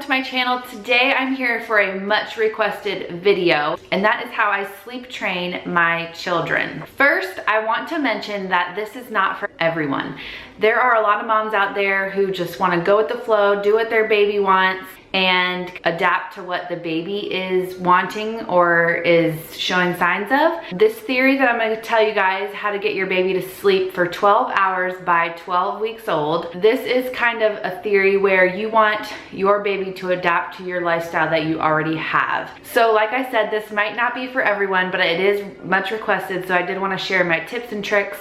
welcome to my channel. Today I'm here for a much requested video, and that is how I sleep train my children. First, I want to mention that this is not for everyone. There are a lot of moms out there who just want to go with the flow, do what their baby wants, and adapt to what the baby is wanting or is showing signs of. This theory that I'm going to tell you guys how to get your baby to sleep for 12 hours by 12 weeks old. This is kind of a theory where you want your baby to adapt to your lifestyle that you already have. So like I said, this might not be for everyone, but it is much requested, so I did want to share my tips and tricks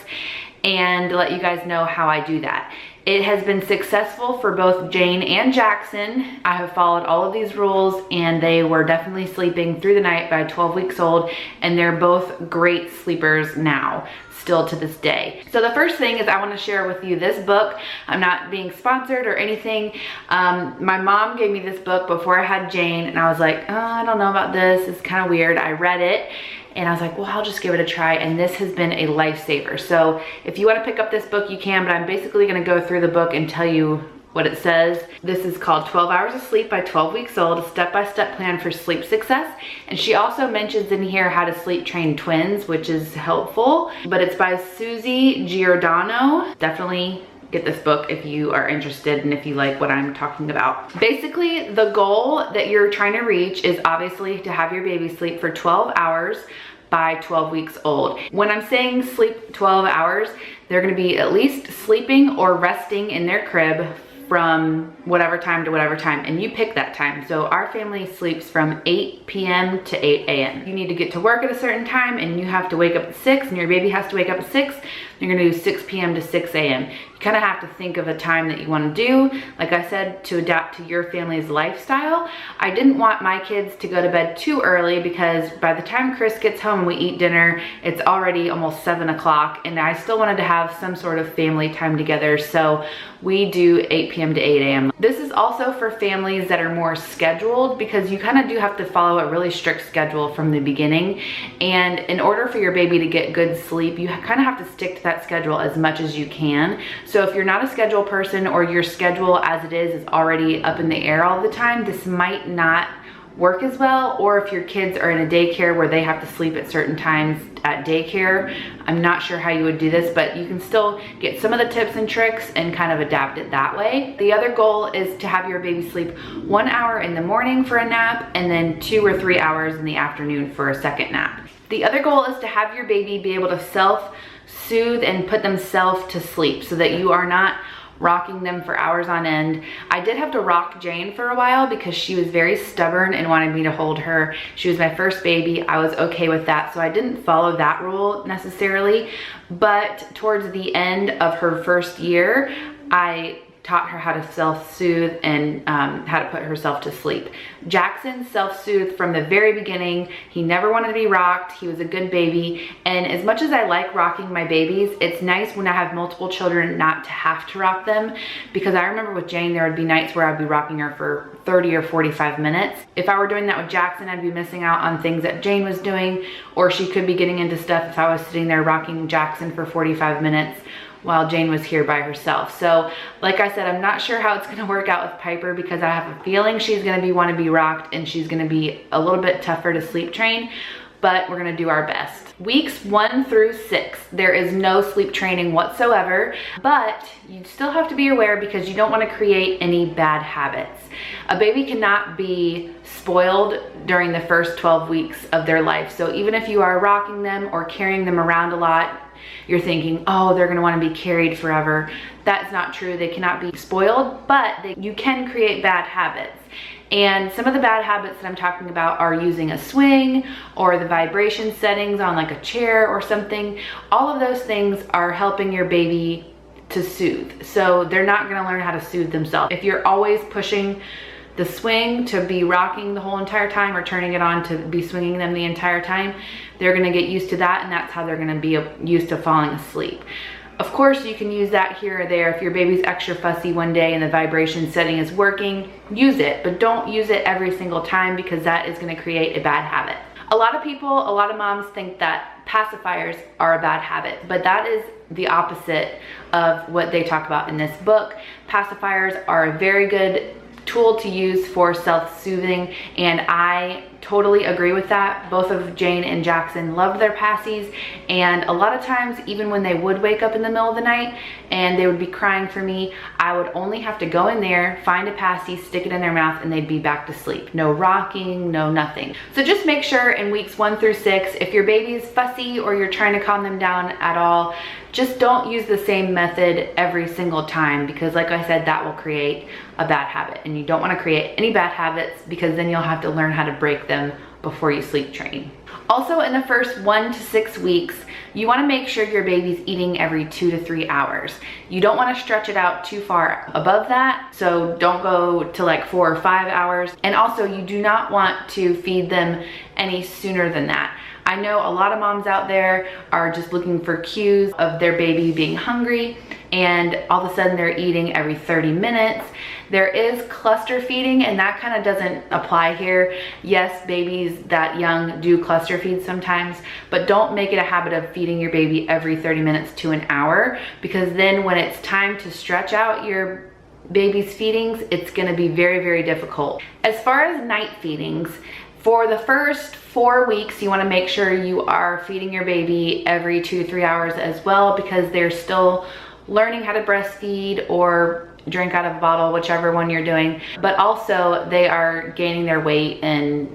and let you guys know how I do that. It has been successful for both Jane and Jackson. I have followed all of these rules and they were definitely sleeping through the night by 12 weeks old, and they're both great sleepers now, still to this day. So the first thing is I want to share with you this book. I'm not being sponsored or anything. My mom gave me this book before I had Jane, and I was like, oh, I don't know about this. It's kind of weird. I read it and I was like, well, I'll just give it a try, and this has been a lifesaver. So if you want to pick up this book, you can, but I'm basically going to go through the book and tell you what it says. This is called 12 Hours of Sleep by 12 Weeks Old, a step-by-step plan for sleep success. And she also mentions in here how to sleep train twins, which is helpful, but it's by Susie Giordano. Definitely get this book if you are interested and if you like what I'm talking about. Basically, the goal that you're trying to reach is obviously to have your baby sleep for 12 hours by 12 weeks old. When I'm saying sleep 12 hours, they're gonna be at least sleeping or resting in their crib from whatever time to whatever time, and you pick that time. So our family sleeps from 8 p.m. to 8 a.m. You need to get to work at a certain time and you have to wake up at 6 and your baby has to wake up at 6. You're gonna do 6 p.m. to 6 a.m. You kind of have to think of a time that you want to do, like I said, to adapt to your family's lifestyle. I didn't want my kids to go to bed too early because by the time Chris gets home and we eat dinner, it's already almost 7 o'clock, and I still wanted to have some sort of family time together, so we do 8 p.m. to 8 a.m. This is also for families that are more scheduled, because you kind of do have to follow a really strict schedule from the beginning, and in order for your baby to get good sleep, you kind of have to stick to that schedule as much as you can. So if you're not a schedule person, or your schedule as it is already up in the air all the time, this might not work as well. Or if your kids are in a daycare where they have to sleep at certain times at daycare, I'm not sure how you would do this, but you can still get some of the tips and tricks and kind of adapt it that way. The other goal is to have your baby sleep 1 hour in the morning for a nap, and then 2 or 3 hours in the afternoon for a second nap. The other goal is to have your baby be able to self-soothe and put themselves to sleep so that you are not rocking them for hours on end. I did have to rock Jane for a while because she was very stubborn and wanted me to hold her. She was my first baby. I was okay with that, so I didn't follow that rule necessarily. But towards the end of her first year, I taught her how to self-soothe and how to put herself to sleep. Jackson self-soothed from the very beginning. He never wanted to be rocked. He was a good baby. And as much as I like rocking my babies, it's nice when I have multiple children not to have to rock them, because I remember with Jane, there would be nights where I'd be rocking her for 30 or 45 minutes. If I were doing that with Jackson, I'd be missing out on things that Jane was doing, or she could be getting into stuff if I was sitting there rocking Jackson for 45 minutes while Jane was here by herself. So like I said, I'm not sure how it's gonna work out with Piper, because I have a feeling she's gonna want to be rocked and she's gonna be a little bit tougher to sleep train, but we're gonna do our best. Weeks 1 through 6, there is no sleep training whatsoever, but you still have to be aware because you don't want to create any bad habits. A baby cannot be spoiled during the first 12 weeks of their life. So even if you are rocking them or carrying them around a lot, you're thinking, oh, they're gonna wanna be carried forever. That's not true. They cannot be spoiled, but you can create bad habits. And some of the bad habits that I'm talking about are using a swing or the vibration settings on like a chair or something. All of those things are helping your baby to soothe. So they're not gonna learn how to soothe themselves. If you're always pushing the swing to be rocking the whole entire time, or turning it on to be swinging them the entire time, they're gonna get used to that, and that's how they're gonna be used to falling asleep. Of course, you can use that here or there. If your baby's extra fussy one day and the vibration setting is working, use it, but don't use it every single time, because that is gonna create a bad habit. A lot of people, a lot of moms think that pacifiers are a bad habit, but that is the opposite of what they talk about in this book. Pacifiers are a very good tool to use for self-soothing, and I totally agree with that. Both of Jane and Jackson loved their passies, and a lot of times, even when they would wake up in the middle of the night and they would be crying for me, I would only have to go in there, find a passy, stick it in their mouth, and they'd be back to sleep. No rocking, no nothing. So just make sure in weeks 1 through 6, if your baby's fussy or you're trying to calm them down at all, just don't use the same method every single time, because like I said, that will create a bad habit, and you don't want to create any bad habits, because then you'll have to learn how to break them before you sleep train. Also, in the first 1 to 6 weeks, you want to make sure your baby's eating every 2 to 3 hours. You don't want to stretch it out too far above that, so don't go to like 4 or 5 hours. And also, you do not want to feed them any sooner than that. I know a lot of moms out there are just looking for cues of their baby being hungry, and all of a sudden they're eating every 30 minutes. There is cluster feeding, and that kind of doesn't apply here. Yes, babies that young do cluster feed sometimes, but don't make it a habit of feeding your baby every 30 minutes to an hour, because then when it's time to stretch out your baby's feedings, it's gonna be very, very difficult. As far as night feedings, for the first 4 weeks, you want to make sure you are feeding your baby every 2 to 3 hours as well, because they're still learning how to breastfeed or drink out of a bottle, whichever one you're doing. But also they are gaining their weight, and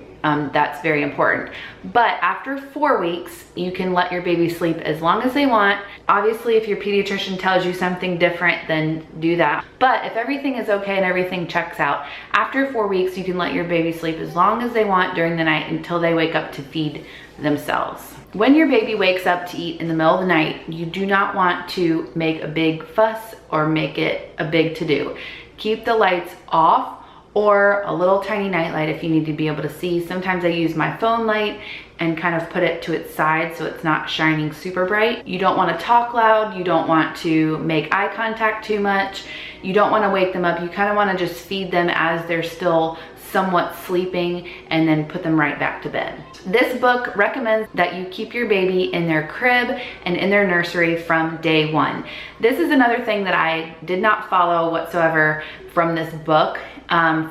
that's very important. But after 4 weeks, you can let your baby sleep as long as they want. Obviously, if your pediatrician tells you something different, then do that. But if everything is okay and everything checks out, after 4 weeks, you can let your baby sleep as long as they want during the night until they wake up to feed themselves. When your baby wakes up to eat in the middle of the night, you do not want to make a big fuss or make it a big to-do. Keep the lights off, or a little tiny nightlight if you need to be able to see. Sometimes I use my phone light and kind of put it to its side so it's not shining super bright. You don't want to talk loud. You don't want to make eye contact too much. You don't want to wake them up. You kind of want to just feed them as they're still somewhat sleeping, and then put them right back to bed. This book recommends that you keep your baby in their crib and in their nursery from day 1. This is another thing that I did not follow whatsoever from this book,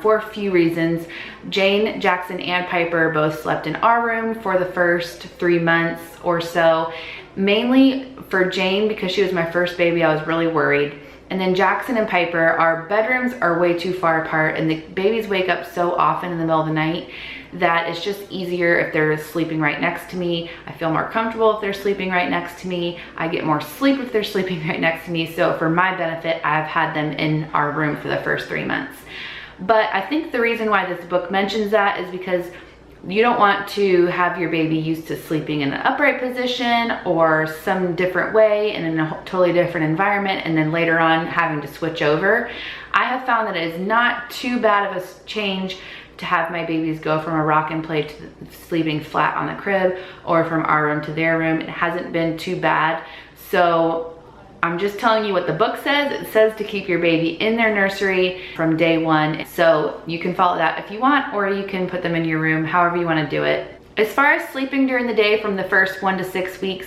for a few reasons. Jane, Jackson, and Piper both slept in our room for the first 3 months or so. Mainly for Jane, because she was my first baby, I was really worried. And then Jackson and Piper, our bedrooms are way too far apart, and the babies wake up so often in the middle of the night that it's just easier if they're sleeping right next to me. I feel more comfortable if they're sleeping right next to me. I get more sleep if they're sleeping right next to me. So for my benefit, I've had them in our room for the first 3 months. But I think the reason why this book mentions that is because you don't want to have your baby used to sleeping in an upright position or some different way and in a totally different environment, and then later on having to switch over. I have found that it is not too bad of a change to have my babies go from a rock and play to sleeping flat on the crib, or from our room to their room. It hasn't been too bad. So I'm just telling you what the book says. It says to keep your baby in their nursery from day 1. So you can follow that if you want, or you can put them in your room, however you want to do it. As far as sleeping during the day from the first 1 to 6 weeks,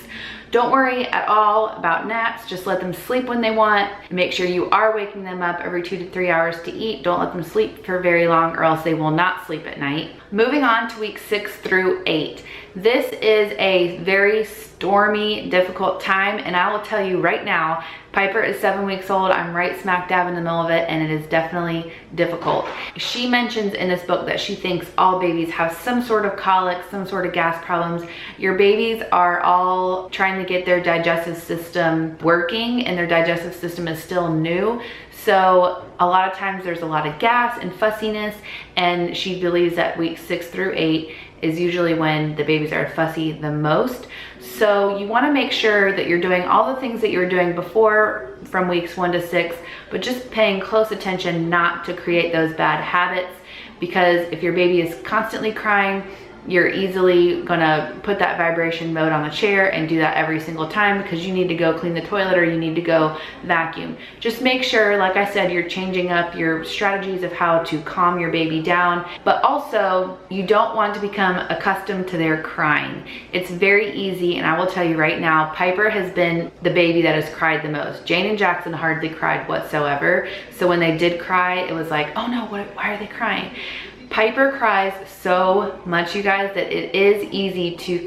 don't worry at all about naps. Just let them sleep when they want. Make sure you are waking them up every 2 to 3 hours to eat. Don't let them sleep for very long, or else they will not sleep at night. Moving on to week 6 through 8. This is a very stormy, difficult time, and I will tell you right now, Piper is 7 weeks old. I'm right smack dab in the middle of it, and it is definitely difficult. She mentions in this book that she thinks all babies have some sort of colic, some sort of gas problems. Your babies are all trying to get their digestive system working, and their digestive system is still new. So a lot of times there's a lot of gas and fussiness, and she believes that weeks 6 through 8 is usually when the babies are fussy the most. So you want to make sure that you're doing all the things that you were doing before from weeks 1 to 6, but just paying close attention not to create those bad habits, because if your baby is constantly crying, you're easily gonna put that vibration mode on the chair and do that every single time because you need to go clean the toilet or you need to go vacuum. Just make sure, like I said, you're changing up your strategies of how to calm your baby down, but also you don't want to become accustomed to their crying. It's very easy, and I will tell you right now, Piper has been the baby that has cried the most. Jane and Jackson hardly cried whatsoever. So when they did cry, it was like, oh no, why are they crying? Piper cries so much, you guys, that it is easy to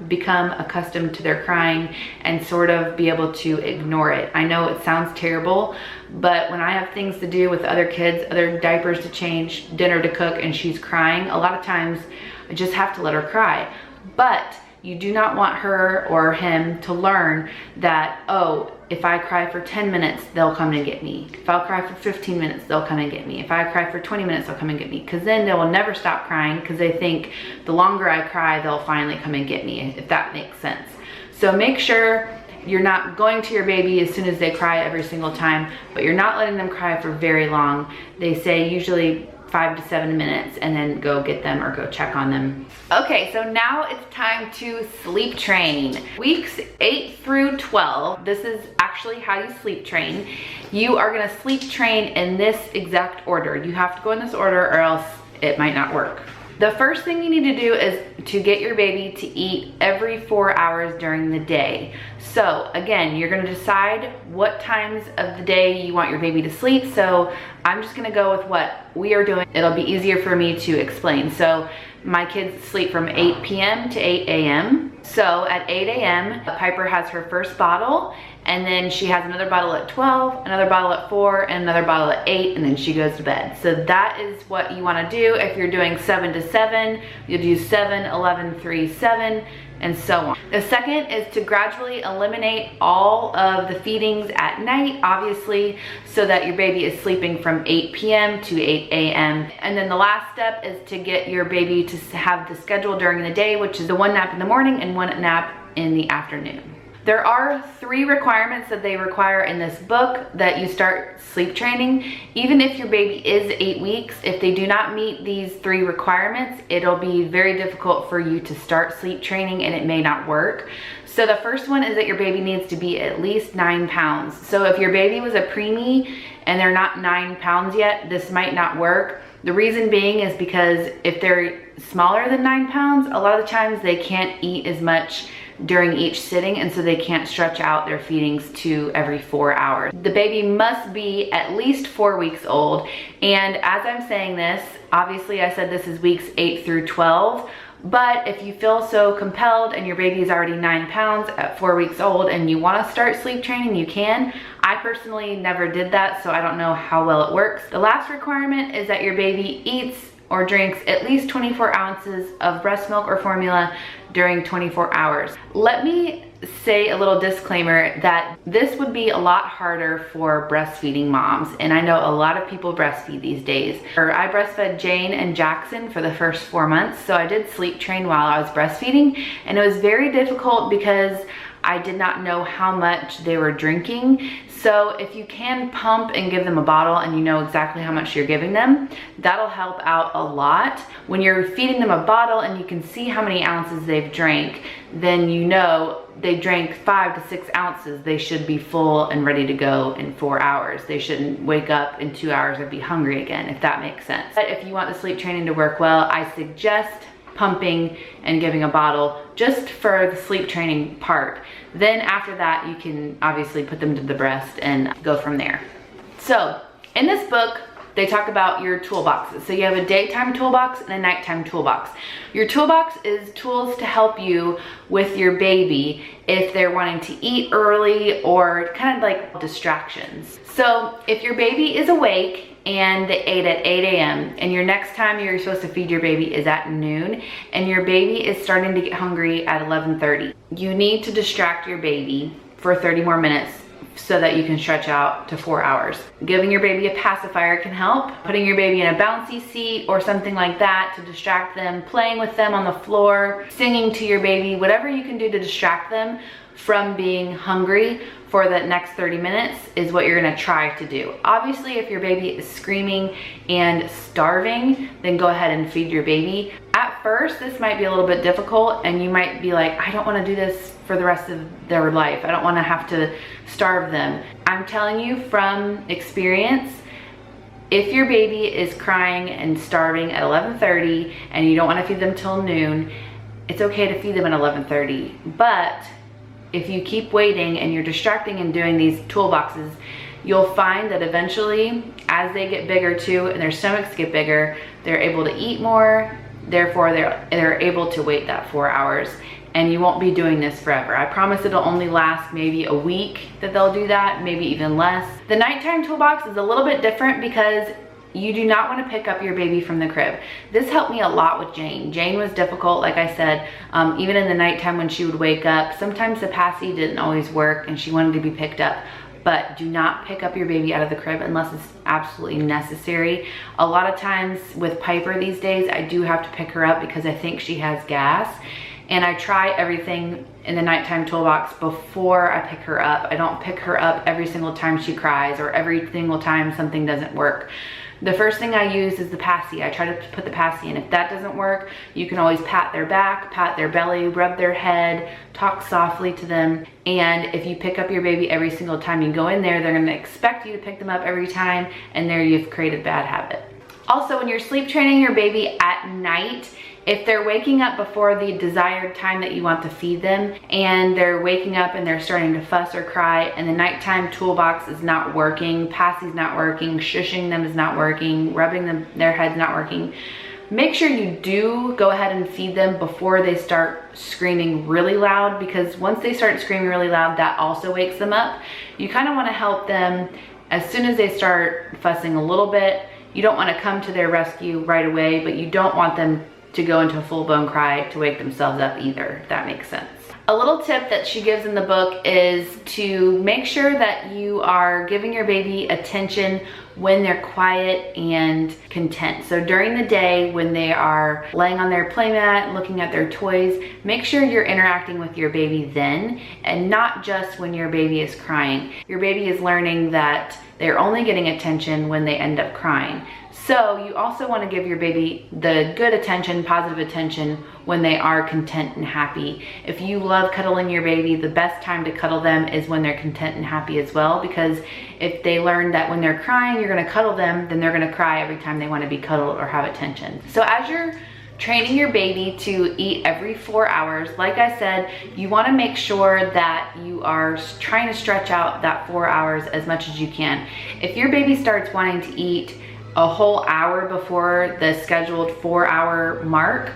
become accustomed to their crying and sort of be able to ignore it. I know it sounds terrible, but when I have things to do with other kids, other diapers to change, dinner to cook, and she's crying, a lot of times I just have to let her cry. But you do not want her or him to learn that, oh, if I cry for 10 minutes, they'll come and get me. If I'll cry for 15 minutes, they'll come and get me. If I cry for 20 minutes, they'll come and get me. Because then they will never stop crying because they think the longer I cry, they'll finally come and get me, if that makes sense. So make sure you're not going to your baby as soon as they cry every single time, but you're not letting them cry for very long. They say usually 5 to 7 minutes, and then go get them or go check on them. Okay, so now it's time to sleep train. Weeks 8 through 12, this is actually how you sleep train. You are gonna sleep train in this exact order. You have to go in this order or else it might not work. The first thing you need to do is to get your baby to eat every 4 hours during the day. So again, you're gonna decide what times of the day you want your baby to sleep. So I'm just gonna go with what we are doing. It'll be easier for me to explain. So my kids sleep from 8 p.m. to 8 a.m. So at 8 a.m., Piper has her first bottle, and then she has another bottle at 12, another bottle at 4, and another bottle at 8, and then she goes to bed. So that is what you wanna do. If you're doing 7 to 7, you'll do 7, 11, 3, 7, and so on. The second is to gradually eliminate all of the feedings at night, obviously, so that your baby is sleeping from 8 p.m. to 8 a.m. And then the last step is to get your baby to have the schedule during the day, which is the 1 nap in the morning and 1 nap in the afternoon. There are 3 requirements that they require in this book that you start sleep training. Even if your baby is 8 weeks, if they do not meet these 3 requirements, it'll be very difficult for you to start sleep training and it may not work. So the first one is that your baby needs to be at least 9 pounds. So if your baby was a preemie and they're not 9 pounds yet, this might not work. The reason being is because if they're smaller than 9 pounds, a lot of the times they can't eat as much during each sitting, and so they can't stretch out their feedings to every 4 hours. The baby must be at least 4 weeks old, and as I'm saying this, obviously I said this is weeks 8 through 12, but if you feel so compelled and your baby is already 9 pounds at 4 weeks old and you want to start sleep training, you can. I personally never did that, so I don't know how well it works. The last requirement is that your baby eats or drinks at least 24 ounces of breast milk or formula during 24 hours. Let me say a little disclaimer that this would be a lot harder for breastfeeding moms, and I know a lot of people breastfeed these days. I breastfed Jane and Jackson for the first 4 months, so I did sleep train while I was breastfeeding, and it was very difficult because I did not know how much they were drinking. So if you can pump and give them a bottle and you know exactly how much you're giving them, that'll help out a lot. When you're feeding them a bottle and you can see how many ounces they've drank, then you know they drank 5 to 6 ounces. They should be full and ready to go in 4 hours. They shouldn't wake up in 2 hours and be hungry again, if that makes sense. But if you want the sleep training to work well, I suggest pumping and giving a bottle just for the sleep training part. Then after that, you can obviously put them to the breast and go from there. So in this book, they talk about your toolboxes. So you have a daytime toolbox and a nighttime toolbox. Your toolbox is tools to help you with your baby if they're wanting to eat early or kind of like distractions. So if your baby is awake and they ate at 8 a.m. and your next time you're supposed to feed your baby is at noon and your baby is starting to get hungry at 11:30, you need to distract your baby for 30 more minutes so that you can stretch out to 4 hours. Giving your baby a pacifier can help. Putting your baby in a bouncy seat or something like that to distract them, playing with them on the floor, singing to your baby, whatever you can do to distract them from being hungry for the next 30 minutes is what you're gonna try to do. Obviously, if your baby is screaming and starving, then go ahead and feed your baby. At first, this might be a little bit difficult and you might be like, I don't wanna do this for the rest of their life. I don't wanna have to starve them. I'm telling you from experience, if your baby is crying and starving at 11:30 and you don't wanna feed them till noon, it's okay to feed them at 11:30. But if you keep waiting and you're distracting and doing these toolboxes, you'll find that eventually, as they get bigger too and their stomachs get bigger, they're able to eat more, therefore they're able to wait that 4 hours, and you won't be doing this forever. I promise it'll only last maybe a week that they'll do that, maybe even less. The nighttime toolbox is a little bit different because you do not want to pick up your baby from the crib. This helped me a lot with Jane. Jane was difficult, like I said, even in the nighttime when she would wake up. Sometimes the passy didn't always work and she wanted to be picked up. But do not pick up your baby out of the crib unless it's absolutely necessary. A lot of times with Piper these days, I do have to pick her up because I think she has gas. And I try everything in the nighttime toolbox before I pick her up. I don't pick her up every single time she cries or every single time something doesn't work. The first thing I use is the passy. I try to put the passy in. If that doesn't work, you can always pat their back, pat their belly, rub their head, talk softly to them. And if you pick up your baby every single time you go in there, they're gonna expect you to pick them up every time, and there you've created a bad habit. Also, when you're sleep training your baby at night, if they're waking up before the desired time that you want to feed them, and they're waking up and they're starting to fuss or cry, and the nighttime toolbox is not working, passy's not working, shushing them is not working, rubbing them, their head's not working, make sure you do go ahead and feed them before they start screaming really loud, because once they start screaming really loud, that also wakes them up. You kind of want to help them as soon as they start fussing a little bit. You don't want to come to their rescue right away, but you don't want them to go into a full-blown cry to wake themselves up either, if that makes sense. A little tip that she gives in the book is to make sure that you are giving your baby attention when they're quiet and content. So during the day when they are laying on their playmat, looking at their toys, make sure you're interacting with your baby then, and not just when your baby is crying. Your baby is learning that they're only getting attention when they end up crying. So you also want to give your baby the good attention, positive attention, when they are content and happy. If you love cuddling your baby, the best time to cuddle them is when they're content and happy as well, because if they learn that when they're crying, you're gonna cuddle them, then they're gonna cry every time they want to be cuddled or have attention. So as you're training your baby to eat every 4 hours, like I said, you want to make sure that you are trying to stretch out that 4 hours as much as you can. If your baby starts wanting to eat a whole hour before the scheduled 4-hour mark,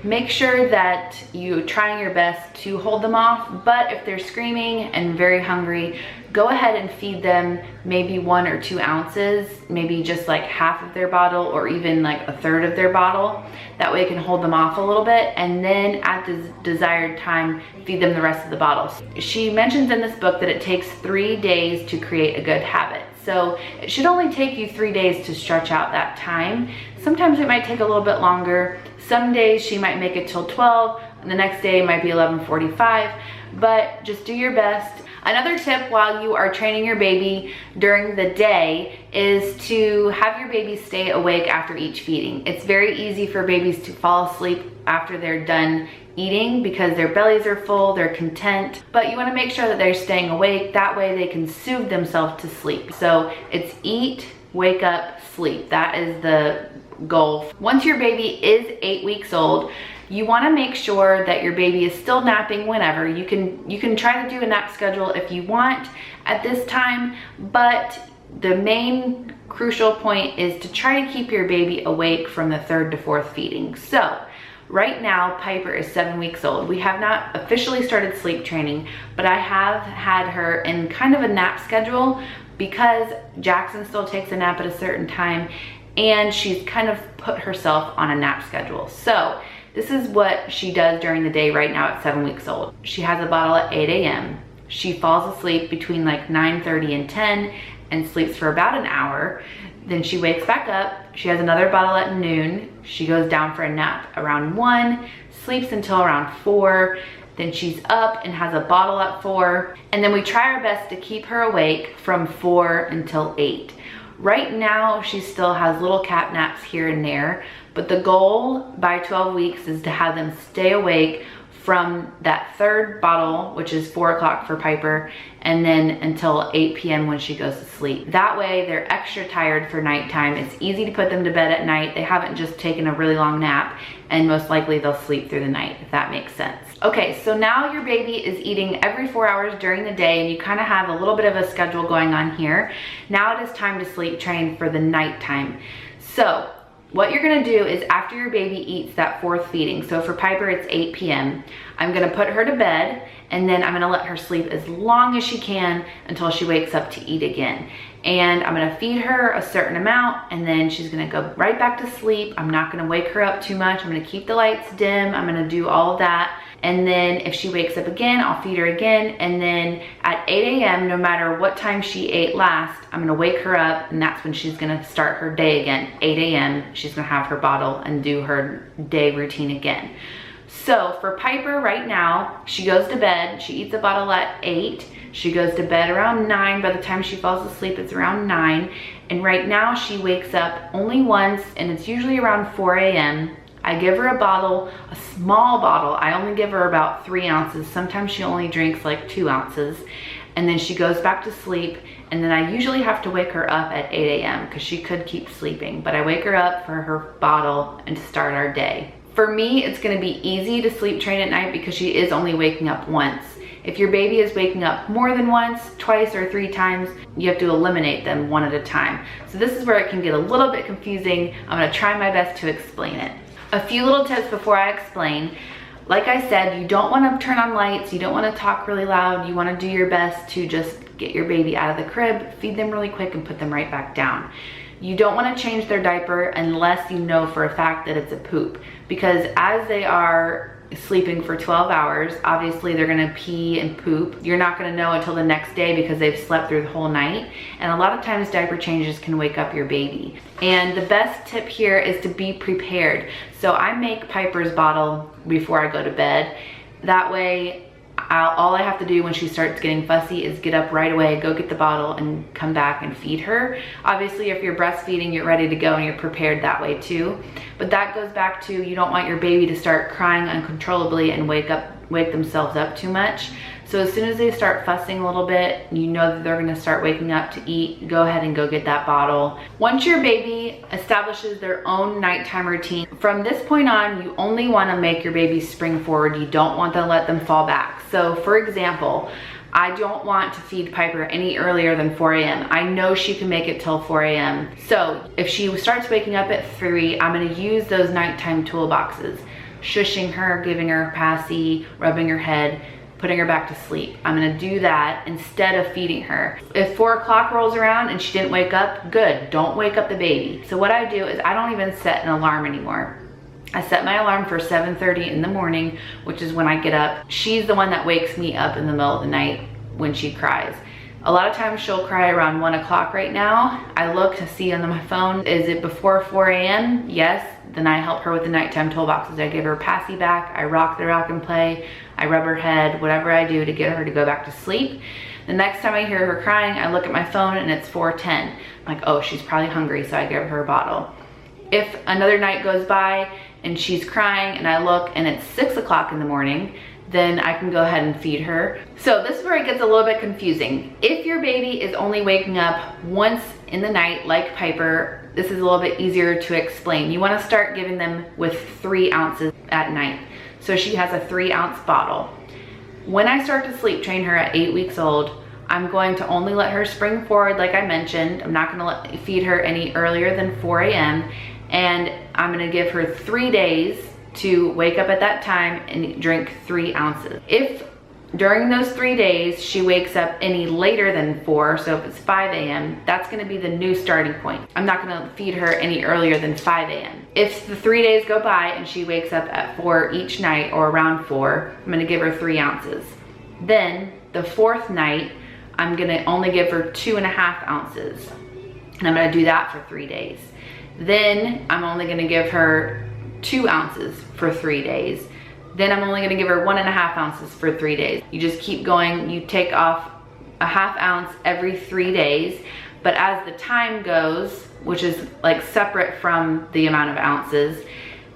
make sure that you're trying your best to hold them off. But if they're screaming and very hungry, go ahead and feed them maybe 1 or 2 ounces, maybe just like half of their bottle or even like a third of their bottle. That way it can hold them off a little bit, and then at the desired time, feed them the rest of the bottle. She mentions in this book that it takes 3 days to create a good habit. So it should only take you 3 days to stretch out that time. Sometimes it might take a little bit longer. Some days she might make it till 12, and the next day it might be 11:45, but just do your best. Another tip while you are training your baby during the day is to have your baby stay awake after each feeding. It's very easy for babies to fall asleep after they're done eating because their bellies are full, they're content, but you want to make sure that they're staying awake. That way they can soothe themselves to sleep. So it's eat, wake up, sleep. That is the goal. Once your baby is 8 weeks old, you want to make sure that your baby is still napping whenever. You can try to do a nap schedule if you want at this time, but the main crucial point is to try to keep your baby awake from the 3rd to 4th feeding. So right now, Piper is 7 weeks old. We have not officially started sleep training, but I have had her in kind of a nap schedule because Jackson still takes a nap at a certain time, and she's kind of put herself on a nap schedule. So this is what she does during the day right now at 7 weeks old. She has a bottle at 8 a.m. She falls asleep between like 9:30 and 10 and sleeps for about an hour. Then she wakes back up. She has another bottle at noon. She goes down for a nap around 1, sleeps until around 4, then she's up and has a bottle at 4, and then we try our best to keep her awake from 4 until 8. Right now, she still has little cap naps here and there, but the goal by 12 weeks is to have them stay awake from that 3rd bottle, which is 4 o'clock for Piper, and then until 8 p.m. when she goes to sleep. That way they're extra tired for nighttime. It's easy to put them to bed at night. They haven't just taken a really long nap, and most likely they'll sleep through the night, if that makes sense. Okay, so now your baby is eating every 4 hours during the day, and you kind of have a little bit of a schedule going on here. Now it is time to sleep train for the nighttime. So what you're gonna do is after your baby eats that 4th feeding, so for Piper it's 8 p.m., I'm gonna put her to bed, and then I'm gonna let her sleep as long as she can until she wakes up to eat again. And I'm gonna feed her a certain amount, and then she's gonna go right back to sleep. I'm not gonna wake her up too much. I'm gonna keep the lights dim. I'm gonna do all of that. And then if she wakes up again, I'll feed her again. And then at 8 a.m., no matter what time she ate last, I'm gonna wake her up, and that's when she's gonna start her day again. 8 a.m., she's gonna have her bottle and do her day routine again. So for Piper right now, she goes to bed, she eats a bottle at 8, she goes to bed around 9. By the time she falls asleep, it's around 9. And right now she wakes up only once, and it's usually around 4 a.m. I give her a bottle, a small bottle. I only give her about 3 ounces. Sometimes she only drinks like 2 ounces. And then she goes back to sleep. And then I usually have to wake her up at 8 a.m. because she could keep sleeping. But I wake her up for her bottle and to start our day. For me, it's gonna be easy to sleep train at night because she is only waking up once. If your baby is waking up more than once, twice, or 3 times, you have to eliminate them one at a time. So this is where it can get a little bit confusing. I'm gonna try my best to explain it. A few little tips before I explain. Like I said, you don't want to turn on lights, you don't want to talk really loud, you want to do your best to just get your baby out of the crib, feed them really quick, and put them right back down. You don't want to change their diaper unless you know for a fact that it's a poop, because as they are sleeping for 12 hours, obviously they're gonna pee and poop. You're not gonna know until the next day because they've slept through the whole night. And a lot of times diaper changes can wake up your baby. And the best tip here is to be prepared. So I make Piper's bottle before I go to bed. That way, all I have to do when she starts getting fussy is get up right away, go get the bottle, and come back and feed her. Obviously, if you're breastfeeding, you're ready to go and you're prepared that way too. But that goes back to, you don't want your baby to start crying uncontrollably and wake themselves up too much. So as soon as they start fussing a little bit, you know that they're gonna start waking up to eat, go ahead and go get that bottle. Once your baby establishes their own nighttime routine, from this point on, you only wanna make your baby spring forward. You don't want to let them fall back. So for example, I don't want to feed Piper any earlier than 4 a.m. I know she can make it till 4 a.m. So if she starts waking up at 3, I'm gonna use those nighttime toolboxes. Shushing her, giving her a passy, rubbing her head, putting her back to sleep. I'm gonna do that instead of feeding her. If 4 o'clock rolls around and she didn't wake up, good, don't wake up the baby. So what I do is I don't even set an alarm anymore. I set my alarm for 7:30 in the morning, which is when I get up. She's the one that wakes me up in the middle of the night when she cries. A lot of times she'll cry around 1 o'clock right now. I look to see on my phone, is it before 4 a.m.? Yes, then I help her with the nighttime toolboxes. I give her a passy back, I rock the rock and play, I rub her head, whatever I do to get her to go back to sleep. The next time I hear her crying, I look at my phone and it's 4:10. I'm like, oh, she's probably hungry, so I give her a bottle. If another night goes by and she's crying and I look and it's 6 o'clock in the morning, then I can go ahead and feed her. So this is where it gets a little bit confusing. If your baby is only waking up once in the night, like Piper, this is a little bit easier to explain. You wanna start giving them with 3 ounces at night. So she has a 3-ounce bottle. When I start to sleep train her at 8 weeks old, I'm going to only let her spring forward like I mentioned. I'm not gonna feed her any earlier than 4 a.m. And I'm gonna give her 3 days to wake up at that time and drink 3 ounces. If during those 3 days she wakes up any later than 4, so if it's 5 a.m., that's gonna be the new starting point. I'm not gonna feed her any earlier than 5 a.m. If the 3 days go by and she wakes up at 4 each night or around 4, I'm gonna give her 3 ounces. Then the 4th night, I'm gonna only give her 2.5 ounces. And I'm gonna do that for 3 days. Then I'm only gonna give her 2 ounces for 3 days. Then I'm only gonna give her 1.5 ounces for 3 days. You just keep going. You take off a 1/2 ounce every 3 days. But as the time goes, which is like separate from the amount of ounces,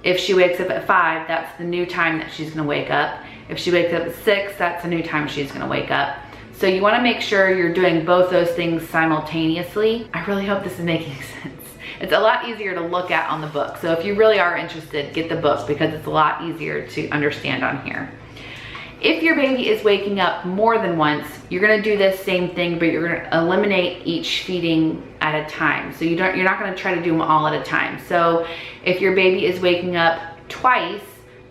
if she wakes up at 5, that's the new time that she's gonna wake up. If she wakes up at 6, that's the new time she's gonna wake up. So you wanna make sure you're doing both those things simultaneously. I really hope this is making sense. It's a lot easier to look at on the book. So if you really are interested, get the book because it's a lot easier to understand on here. If your baby is waking up more than once, you're gonna do this same thing, but you're gonna eliminate each feeding at a time. So you're not gonna try to do them all at a time. So if your baby is waking up twice,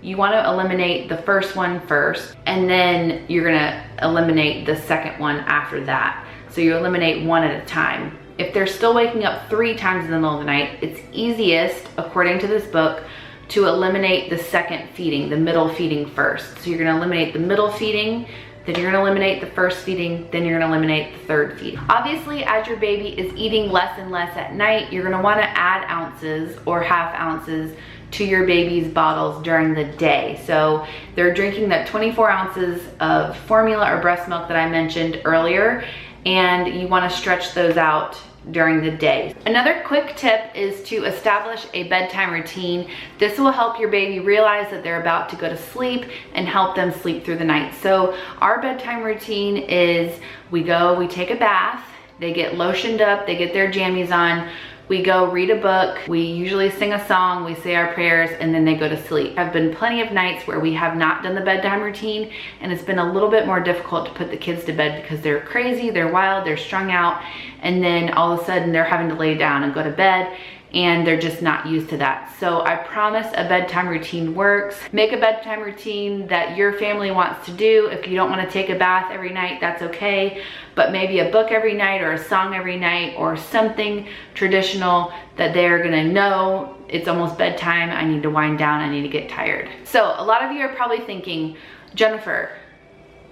you wanna eliminate the first one first, and then you're gonna eliminate the second one after that. So you eliminate one at a time. If they're still waking up 3 times in the middle of the night, it's easiest, according to this book, to eliminate the second feeding, the middle feeding first. So you're gonna eliminate the middle feeding, then you're gonna eliminate the first feeding, then you're gonna eliminate the third feeding. Obviously, as your baby is eating less and less at night, you're gonna wanna add ounces or 1/2 ounces to your baby's bottles during the day. So they're drinking that 24 ounces of formula or breast milk that I mentioned earlier, and you wanna stretch those out during the day. Another quick tip is to establish a bedtime routine. This will help your baby realize that they're about to go to sleep and help them sleep through the night. So our bedtime routine is we take a bath, they get lotioned up, they get their jammies on, we go read a book, we usually sing a song, we say our prayers, and then they go to sleep. There have been plenty of nights where we have not done the bedtime routine, and it's been a little bit more difficult to put the kids to bed because they're crazy, they're wild, they're strung out, and then all of a sudden they're having to lay down and go to bed, and they're just not used to that. So I promise a bedtime routine works. Make a bedtime routine that your family wants to do. If you don't want to take a bath every night, that's okay, but maybe a book every night or a song every night or something traditional that they're gonna know it's almost bedtime, I need to wind down, I need to get tired. So a lot of you are probably thinking, Jennifer,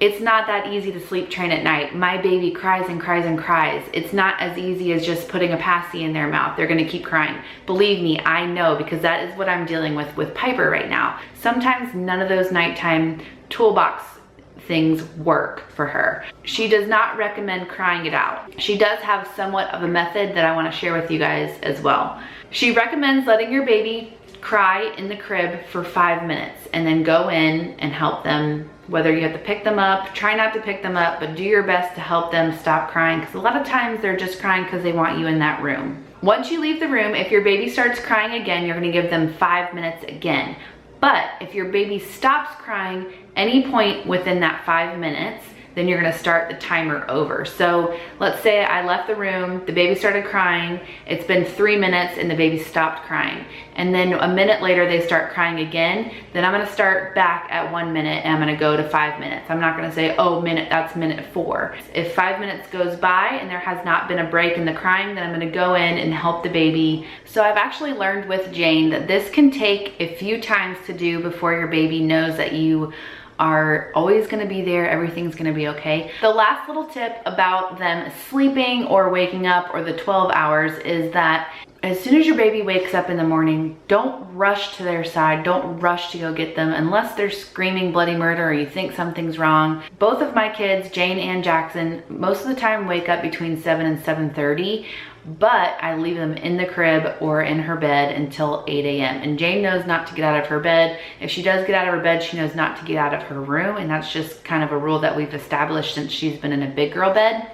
it's not that easy to sleep train at night. My baby cries and cries and cries. It's not as easy as just putting a passy in their mouth. They're gonna keep crying. Believe me, I know, because that is what I'm dealing with Piper right now. Sometimes none of those nighttime toolbox things work for her. She does not recommend crying it out. She does have somewhat of a method that I wanna share with you guys as well. She recommends letting your baby cry in the crib for 5 minutes and then go in and help them. Whether you have to pick them up, try not to pick them up, but do your best to help them stop crying, because a lot of times they're just crying because they want you in that room. Once you leave the room, if your baby starts crying again, you're gonna give them 5 minutes again. But if your baby stops crying any point within that 5 minutes, then you're gonna start the timer over. So let's say I left the room, the baby started crying, it's been 3 minutes and the baby stopped crying. And then a minute later they start crying again, then I'm gonna start back at 1 minute and I'm gonna go to 5 minutes. I'm not gonna say, oh, that's minute 4. If 5 minutes goes by and there has not been a break in the crying, then I'm gonna go in and help the baby. So I've actually learned with Jane that this can take a few times to do before your baby knows that you are always gonna be there, everything's gonna be okay. The last little tip about them sleeping or waking up or the 12 hours is that as soon as your baby wakes up in the morning, don't rush to their side, don't rush to go get them unless they're screaming bloody murder or you think something's wrong. Both of my kids, Jane and Jackson, most of the time wake up between 7 and 7:30. But I leave them in the crib or in her bed until 8 a.m. And Jane knows not to get out of her bed. If she does get out of her bed, she knows not to get out of her room. And that's just kind of a rule that we've established since she's been in a big girl bed.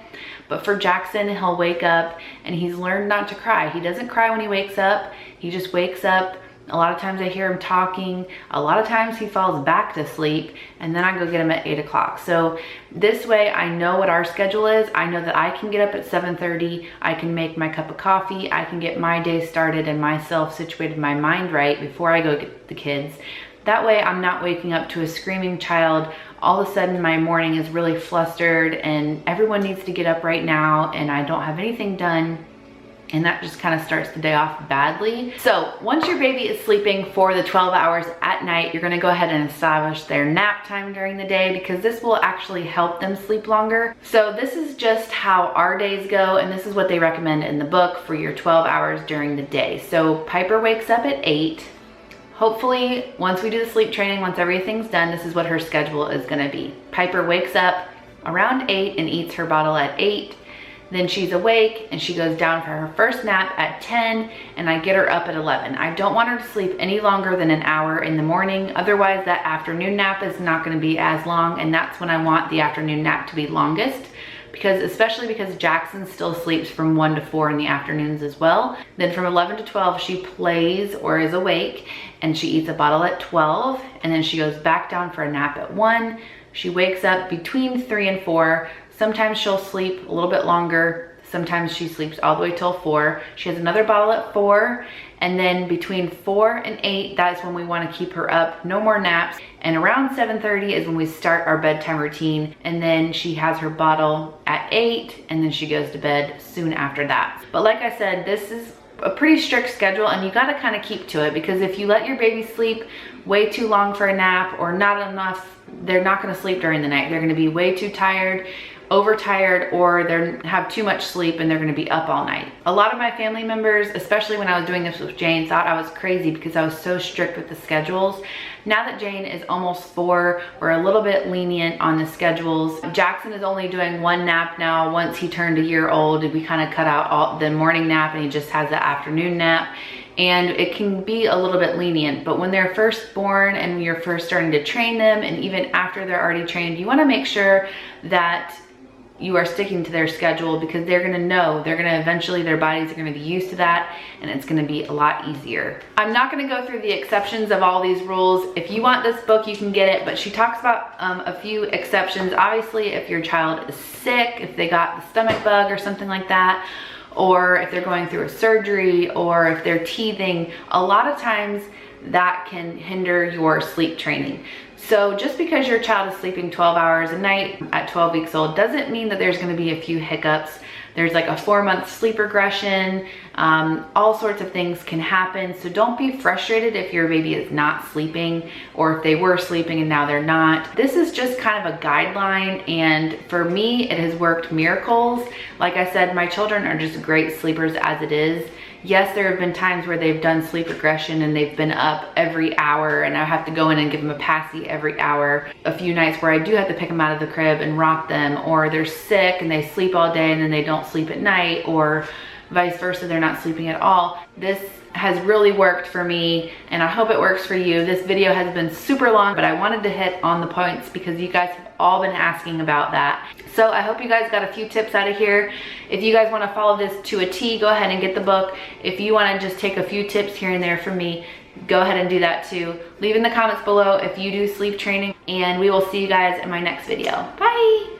But for Jackson, he'll wake up and he's learned not to cry. He doesn't cry when he wakes up. He just wakes up. A lot of times I hear him talking. A lot of times he falls back to sleep and then I go get him at 8 o'clock. So this way I know what our schedule is. I know that I can get up at 7:30. I can make my cup of coffee. I can get my day started and myself situated, my mind right before I go get the kids. That way I'm not waking up to a screaming child. All of a sudden my morning is really flustered and everyone needs to get up right now and I don't have anything done. And that just kind of starts the day off badly. So once your baby is sleeping for the 12 hours at night, you're gonna go ahead and establish their nap time during the day because this will actually help them sleep longer. So this is just how our days go, and this is what they recommend in the book for your 12 hours during the day. So Piper wakes up at 8. hopefully once we do the sleep training, once everything's done, this is what her schedule is gonna be. Piper wakes up around 8 and eats her bottle at 8. Then she's awake and she goes down for her first nap at 10 and I get her up at 11. I don't want her to sleep any longer than an hour in the morning. Otherwise that afternoon nap is not gonna be as long, and that's when I want the afternoon nap to be longest, especially because Jackson still sleeps from 1 to 4 in the afternoons as well. Then from 11 to 12, she plays or is awake and she eats a bottle at 12, and then she goes back down for a nap at 1. She wakes up between 3 and 4. Sometimes she'll sleep a little bit longer. Sometimes she sleeps all the way till 4. She has another bottle at 4. And then between 4 and 8, that's when we want to keep her up. No more naps. And around 7:30 is when we start our bedtime routine. And then she has her bottle at 8, and then she goes to bed soon after that. But like I said, this is a pretty strict schedule, and you got to kind of keep to it, because if you let your baby sleep way too long for a nap or not enough, they're not going to sleep during the night. They're going to be way too tired, overtired, or they have too much sleep and they're going to be up all night. A lot of my family members, especially when I was doing this with Jane, thought I was crazy because I was so strict with the schedules. Now that Jane is almost 4, we're a little bit lenient on the schedules. Jackson is only doing 1 nap now. Once he turned a year old, we kind of cut out the morning nap and he just has the afternoon nap. And it can be a little bit lenient, but when they're first born and you're first starting to train them, and even after they're already trained, you want to make sure that you are sticking to their schedule, because they're gonna know, eventually their bodies are gonna be used to that, and it's gonna be a lot easier. I'm not gonna go through the exceptions of all these rules. If you want this book, you can get it, but she talks about a few exceptions. Obviously, if your child is sick, if they got the stomach bug or something like that, or if they're going through a surgery, or if they're teething, a lot of times that can hinder your sleep training. So just because your child is sleeping 12 hours a night at 12 weeks old doesn't mean that there's gonna be a few hiccups. There's like a 4-month sleep regression. All sorts of things can happen. So don't be frustrated if your baby is not sleeping, or if they were sleeping and now they're not. This is just kind of a guideline, and for me, it has worked miracles. Like I said, my children are just great sleepers as it is. Yes, there have been times where they've done sleep regression and they've been up every hour, and I have to go in and give them a passy every hour. A few nights where I do have to pick them out of the crib and rock them, or they're sick and they sleep all day and then they don't sleep at night, or vice versa, they're not sleeping at all. This has really worked for me, and I hope it works for you. This video has been super long, but I wanted to hit on the points because you guys have all been asking about that. So I hope you guys got a few tips out of here. If you guys want to follow this to a T, go ahead and get the book. If you want to just take a few tips here and there from me, go ahead and do that too. Leave in the comments below if you do sleep training, and we will see you guys in my next video. Bye!